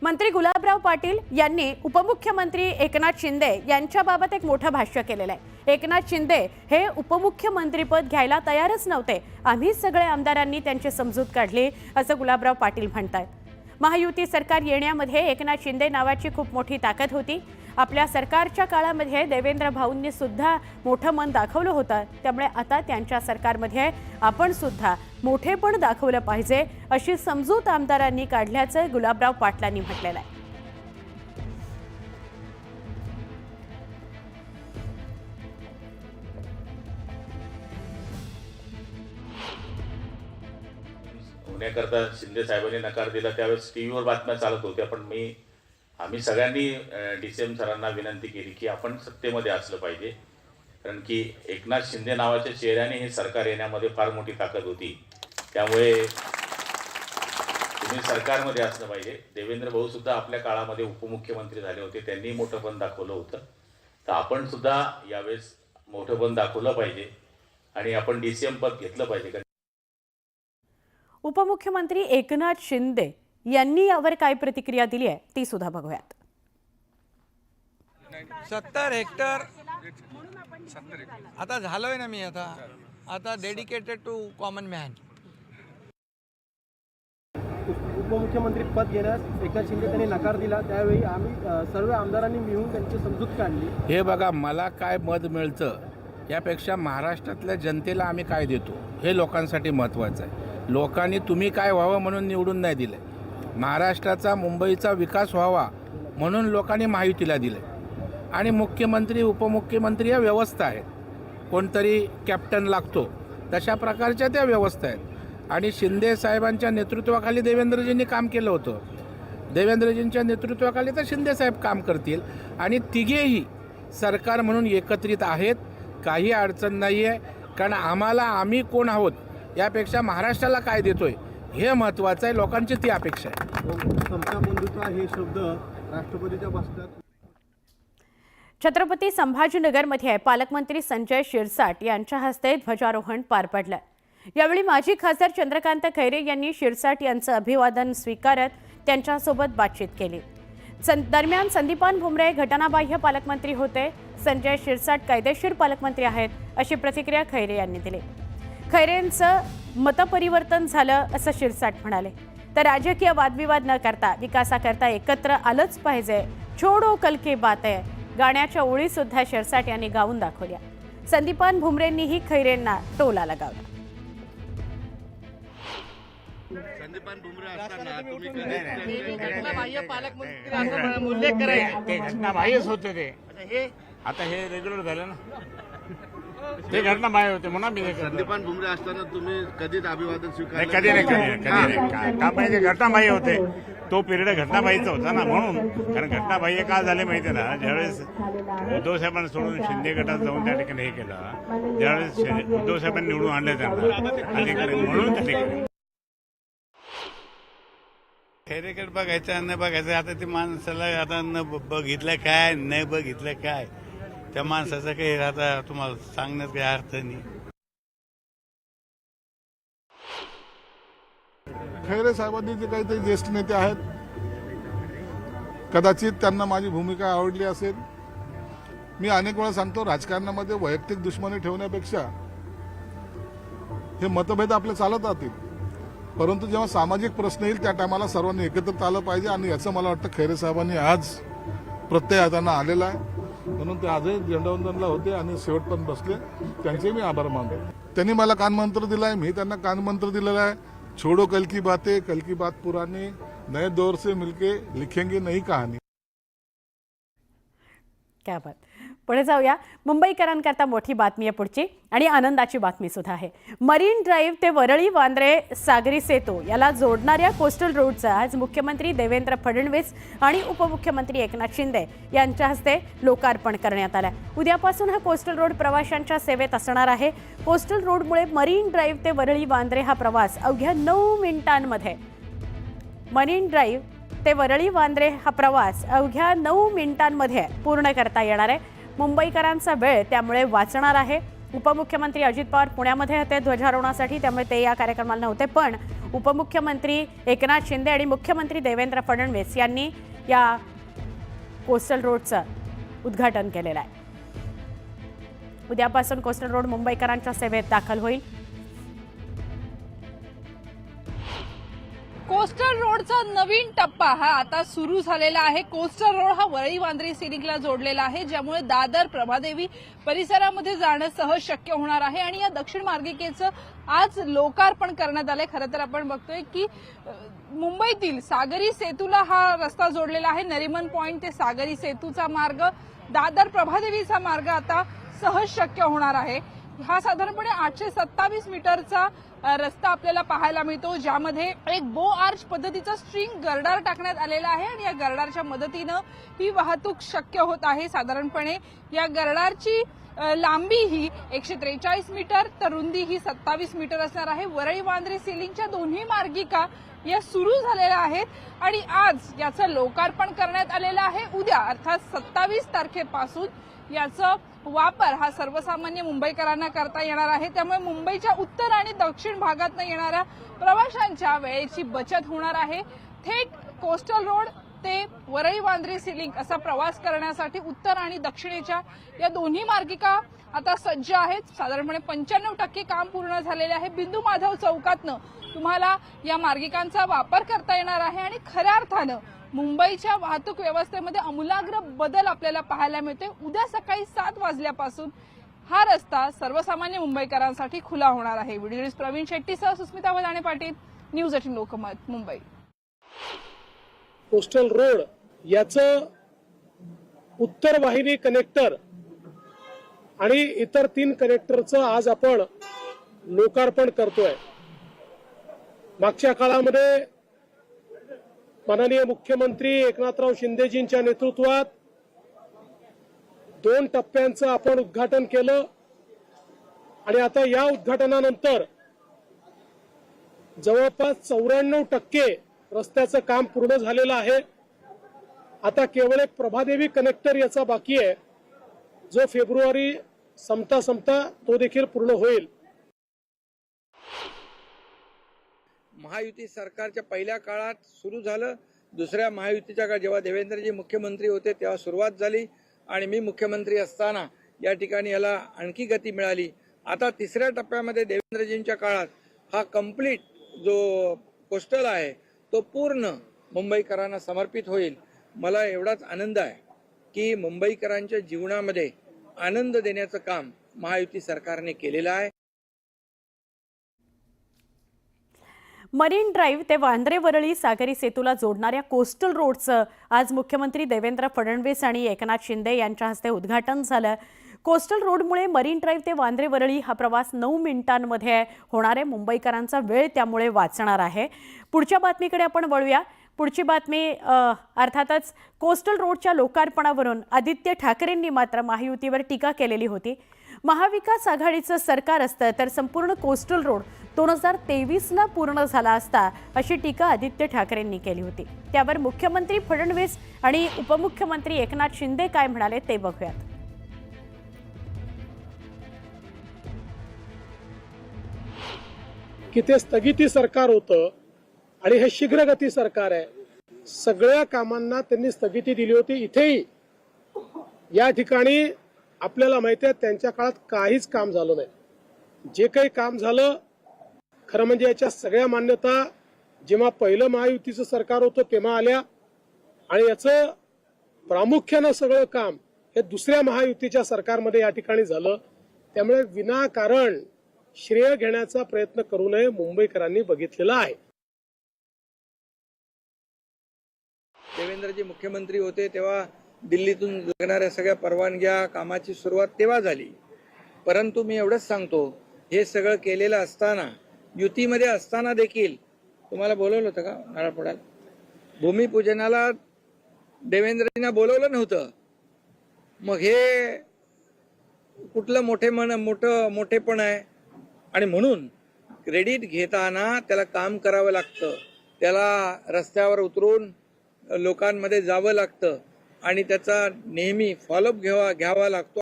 मंत्री गुलाबराव पाटील यांनी उपमुख्यमंत्री एकनाथ शिंदे यांच्याबाबत एक मोठं भाष्य केलेलं आहे। एकनाथ शिंदे हे उपमुख्यमंत्रीपद घ्यायला तयारच नव्हते, आम्ही सगळे आमदारांनी त्यांची समजूत काढली असं गुलाबराव पाटील म्हणतात। महायुती सरकार येण्यामध्ये एकनाथ शिंदे नावाची खूप मोठी ताकद होती। आपल्या सरकारच्या काळामध्ये देवेंद्र भाऊंनी सुद्धा मोठं मन दाखवलं होतं, त्यामुळे आता त्यांच्या सरकारमध्ये आपण सुद्धा मोठेपण दाखवलं पाहिजे अशी समजूत आमदारांनी काढल्याचं गुलाबराव पाटलांनी म्हटलेलं आहे। होण्याकरता शिंदे साहेबांनी नकार दिला त्यावेळेस टीव्हीवर बातम्या चालत होत्या, पण आम्ही सगळ्यांनी डीसीएम सरांना विनंती केली की आपण सत्तेमध्ये असलं पाहिजे, कारण की एकनाथ शिंदे नावाच्या चेहऱ्याने हे सरकार येण्यामध्ये फार मोठी ताकद होती, त्यामुळे तुम्ही सरकारमध्ये असलं पाहिजे। देवेंद्र भाऊ सुद्धा आपल्या काळामध्ये उपमुख्यमंत्री झाले होते, त्यांनी मोठेपण दाखवलं होतं, तर आपण सुद्धा यावेळेस मोठेपण दाखवलं पाहिजे आणि आपण डीसीएम पद घेतलं पाहिजे। उपमुख्यमंत्री एकनाथ शिंदे यांनी यावर काय प्रतिक्रिया दिली आहे ती सुद्धा बघूयात। 70 हेक्टर आता झालोय ना मी आता डेडिकेटेड टू कॉमन मॅन। उपमुख्यमंत्री पद घेण्यास एकनाथ शिंदे त्यांनी नकार दिला, त्यावेळी आम्ही सर्व आमदारांनी मिळून त्यांची समजूत काढली। हे बघा, मला काय मत मिळतं यापेक्षा महाराष्ट्रातल्या जनतेला आम्ही काय देतो हे लोकांसाठी महत्त्वाचं आहे। लोकांनी तुम्ही काय व्हावं म्हणून निवडून नाही दिलं, महाराष्ट्राचा मुंबईचा विकास व्हावा म्हणून लोकांनी महायुतीला दिलं। आणि मुख्यमंत्री उपमुख्यमंत्री या व्यवस्था आहेत, कोणतरी कॅप्टन लागतो तशा प्रकारच्या त्या व्यवस्था आहेत। आणि शिंदे साहेबांच्या नेतृत्वाखाली देवेंद्रजींनी काम केलं होतं, देवेंद्रजींच्या नेतृत्वाखाली तर शिंदे साहेब काम करतील आणि तिघेही सरकार म्हणून एकत्रित आहेत, काही अडचण नाही आहे। कारण आम्ही कोण आहोत यापेक्षा महाराष्ट्राला काय देतोय हे महत्त्वाचं आहे, लोकांची ती अपेक्षा आहे। समता बंधुत्व हे शब्द राष्ट्रपतीच्या भाषणात छत्रपती संभाजीनगरमध्ये पालकमंत्री संजय शिरसाट यांच्या हस्ते ध्वजारोहण पार पडलं। यावेळी माजी खासदार चंद्रकांत खैरे यांनी शिरसाट यांचं अभिवादन स्वीकारत त्यांच्यासोबत बातचीत केली। दरम्यान संदीपान भुमरे घटनाबाह्य पालकमंत्री होते, संजय शिरसाट कायदेशीर पालकमंत्री आहेत अशी प्रतिक्रिया खैरे यांनी दिली। खैरेंचं मतपरिवर्तन झालं असं शिरसाट म्हणाले, तर राजकीय वादविवाद न करता विकासाकरता एकत्र आलंच पाहिजे, छोडो कल की बातें गाण्याच्या ओळी सुद्धा शिरसाट यांनी गाऊन दाखवल्या। संदीपान भुमरेंनीही खैरेंना टोला लगावला। संदीपान भुमरे असताना तुम्ही घटनाबाह्य पालकमंत्री असं उल्लेख करायचा, ते घटनाबाह्यच होते ते। आता हे रेग्युलर झालं ना, ते घटनाबाह्य होते म्हणून मी संदीपान भुमरे असताना तुम्ही कधीच अभिवादन स्वीकारलं कधी नाही का पाहिजे, घटनाबाह्य होते, तो पिरियड घटनाबाह्यचा होता ना, म्हणून। कारण घटनाबाह्य का झाले माहिती आहे ना, ज्यावेळेस उद्धव साहेबांना सोडून शिंदे गटात जाऊन त्या ठिकाणी हे केलं, ज्यावेळेस उद्धव साहेबांनी निवडून आणले त्यांना अधिकारी म्हणून त्या ठिकाणी खैरेकडे बघायचं न बघायचं, आता ते माणसाला आता न बघितलं काय न बघितलं काय, त्या माणसाचं काही आता तुम्हाला सांगण्यात काही अर्थ नाही। खैरे साहेबांनी जे काही ज्येष्ठ नेते आहेत, कदाचित त्यांना माझी भूमिका आवडली असेल। मी अनेक वेळा सांगतो, राजकारणामध्ये वैयक्तिक दुश्मनी ठेवण्यापेक्षा हे मतभेद आपले चालत राहतील, परंतु जेव्हा सामाजिक प्रश्न येईल त्या टायमाला सर्वांनी एकत्रित आलं पाहिजे, आणि याचं मला वाटतं खैरे साहेबांनी आज प्रत्यय त्यांना आलेला आहे, म्हणून ते आजही झेंडावंदनला होते आणि शेवट पण बसले, त्यांचे मी आभार मानतो। त्यांनी मला कानमंत्र दिलाय, मी त्यांना कानमंत्र दिलेला आहे, छोडो कल की बातें, कल की बात पुरानी, नए दौर से मिलके लिखेंगे नई कहानी। क्या बात। पुढे जाऊया, मुंबईकरांकरता मोठी बातमी आहे पुढची आणि आनंदाची बातमी सुद्धा आहे। मरीन ड्राईव्ह ते वरळी वांद्रे सागरी सेतू याला जोडणाऱ्या कोस्टल रोडचं आज मुख्यमंत्री देवेंद्र फडणवीस आणि उपमुख्यमंत्री एकनाथ शिंदे यांच्या हस्ते लोकार्पण करण्यात आलं। उद्यापासून हा कोस्टल रोड प्रवाशांच्या सेवेत असणार आहे। कोस्टल रोडमुळे मरीन ड्राईव्ह ते वरळी वांद्रे हा प्रवास अवघ्या 9 मिनिटांमध्ये, मरीन ड्राईव्ह ते वरळी वांद्रे हा प्रवास अवघ्या 9 मिनिटांमध्ये पूर्ण करता येणार आहे। मुंबईकरांचा वेळ त्यामुळे वाचणार आहे उपमुख्यमंत्री अजित पवार पुण्यामध्ये होते ध्वजारोहणासाठी, त्यामुळे ते या कार्यक्रमाला नव्हते. पण उपमुख्यमंत्री एकनाथ शिंदे आणि मुख्यमंत्री देवेंद्र फडणवीस यांनी या कोस्टल रोडचं उद्घाटन केलेलं आहे. उद्यापासून कोस्टल रोड मुंबईकरांच्या सेवेत दाखल होईल. कोस्टल रोडचा नवीन टप्पा हा आता सुरू झालेला आहे. कोस्टल रोड हा वरळी वांद्रे सिलिंकला जोडलेला आहे, ज्यामुळे दादर, प्रभादेवी परिसरामध्ये जाणं सहज शक्य होणार आहे. आणि या दक्षिण मार्गिकेचं आज लोकार्पण करण्यात आलंय. खरं तर आपण बघतोय की मुंबईतील सागरी सेतूला हा रस्ता जोडलेला आहे. नरिमन पॉइंट ते सागरी सेतूचा मार्ग, दादर प्रभादेवीचा मार्ग आता सहज शक्य होणार आहे. हा साधारणपणे 827 मीटरचा रस्ता आपल्याला पाहायला मिळतो, ज्यामध्ये एक बो आर्च पद्धतीचा स्ट्रिंग गर्डार टाकण्यात आलेला आहे आणि या गर्डारच्या मदतीनं ही वाहतूक शक्य होत आहे. साधारणपणे या गर्डारची लांबी ही 143 मीटर तर रुंदी ही 27 मीटर असणार आहे. वरळी वांद्रे सिलिंकच्या दोन्ही मार्गिका या सुरू झालेल्या आहेत आणि आज याचं लोकार्पण करण्यात आलेलं आहे. उद्या अर्थात 27 तारखेपासून याचा वापर हा सर्वसामान्य मुंबईकरांना करता येणार आहे. त्यामुळे मुंबईच्या उत्तर आणि दक्षिण भागातून येणाऱ्या प्रवाशांच्या वेळेची बचत होणार आहे. थेट कोस्टल रोड ते वरळी वांद्रे सिलिंक असा प्रवास करण्यासाठी उत्तर आणि दक्षिणेच्या या दोन्ही मार्गिका आता सज्ज आहेत. साधारणपणे 95% काम पूर्ण झालेले आहे. बिंदू माधव चौकातनं तुम्हाला या मार्गिकांचा वापर करता येणार आहे आणि खऱ्या अर्थानं मुंबईच्या वाहतूक व्यवस्थेमध्ये आमूलाग्र बदल आपल्याला पाहायला मिळते. उद्या सकाळी 7 वाजल्यापासून हा रस्ता सर्वसामान्य मुंबईकरांसाठी खुला होणार आहे. व्हिडिओ जर्नलिस्ट प्रवीण शेट्टीसह Susmita Wadane Patil, news 18 Lokmat, Mumbai. Coastal road याचं उत्तर वाहिनी कनेक्टर आणि इतर 3 कनेक्टरचं आज आपण लोकार्पण करतोय. मागच्या काळामध्ये माननीय मुख्यमंत्री एकनाथराव शिंदेजींच्या नेतृत्वात 2 टप्प्यांचं आपण उद्घाटन केलं आणि आता या उद्घाटनानंतर जवळपास 94% रस्त्याचं काम पूर्ण झालेलं आहे. आता केवळ एक प्रभादेवी कनेक्टर याचा बाकी आहे, जो फेब्रुवारी संपता तो देखील पूर्ण होईल. महायुती सरकारच्या पहिल्या काळात सुरू झालं. दुसऱ्या महायुतीच्या काळात जेव्हा देवेंद्रजी मुख्यमंत्री होते तेव्हा सुरुवात झाली आणि मी मुख्यमंत्री असताना या ठिकाणी याला आणखी गती मिळाली. आता तिसऱ्या टप्प्यामध्ये देवेंद्रजींच्या काळात हा कंप्लीट जो कोस्टल आहे तो पूर्ण मुंबईकरांना समर्पित होईल. मला एवढाच आनंद आहे की मुंबईकरांच्या जीवनामध्ये आनंद देण्याचं काम महायुती सरकारने केलेलं आहे. मरीन ड्राईव्ह ते वांद्रे वरळी सागरी सेतूला जोडणाऱ्या कोस्टल रोडचं आज मुख्यमंत्री देवेंद्र फडणवीस आणि एकनाथ शिंदे यांच्या हस्ते उद्घाटन झालं. कोस्टल रोडमुळे मरीन ड्राईव्ह ते वांद्रे वरळी हा प्रवास 9 मिनिटांमध्ये होणार आहे. मुंबईकरांचा वेळ त्यामुळे वाचणार आहे. पुढच्या बातमीकडे आपण वळूया. पुढची बातमी अर्थातच कोस्टल रोडच्या लोकार्पणावरून आदित्य ठाकरेंनी मात्र महायुतीवर टीका केलेली होती. महाविकास आघाडीचं सरकार असतं तर संपूर्ण कोस्टल रोड 2023ला पूर्ण झाला असता, अशी टीका आदित्य ठाकरेंनी केली होती. त्यावर मुख्यमंत्री फडणवीस आणि उपमुख्यमंत्री एकनाथ शिंदे काय म्हणाले ते बघूयात. की ते स्थगिती सरकार होतं आणि हे शीघ्रगती सरकार आहे. सगळ्या कामांना त्यांनी स्थगिती दिली होती. इथेही या ठिकाणी आपल्याला माहिती आहे त्यांच्या काळात काहीच काम झालं नाही. जे काही काम झालं खरं म्हणजे याच्या सगळ्या मान्यता जेव्हा पहिलं महायुतीचं सरकार होतं तेव्हा आल्या आणि याचं प्रामुख्यानं सगळं काम हे दुसऱ्या महायुतीच्या सरकारमध्ये या ठिकाणी झालं. त्यामुळे विनाकारण श्रेय घेण्याचा प्रयत्न करू नये मुंबईकरांनी बघितलेला आहे. देवेंद्रजी मुख्यमंत्री होते तेव्हा दिल्लीतून लागणाऱ्या सगळ्या परवानग्या कामाची सुरुवात तेव्हा झाली. परंतु मी एवढंच सांगतो, हे सगळं केलेलं असताना युतीमध्ये असताना देखील तुम्हाला बोलवलं होतं का नारळपोडाला? भूमिपूजनाला देवेंद्रजींना बोलवलं नव्हतं. मग हे कुठलं मोठेपण आहे? आणि म्हणून क्रेडिट घेताना त्याला काम करावं लागतं, त्याला रस्त्यावर उतरून लोकांमध्ये जावं लागतं आणि त्याचा नेहमी फॉलोअप घ्यावा लागतो.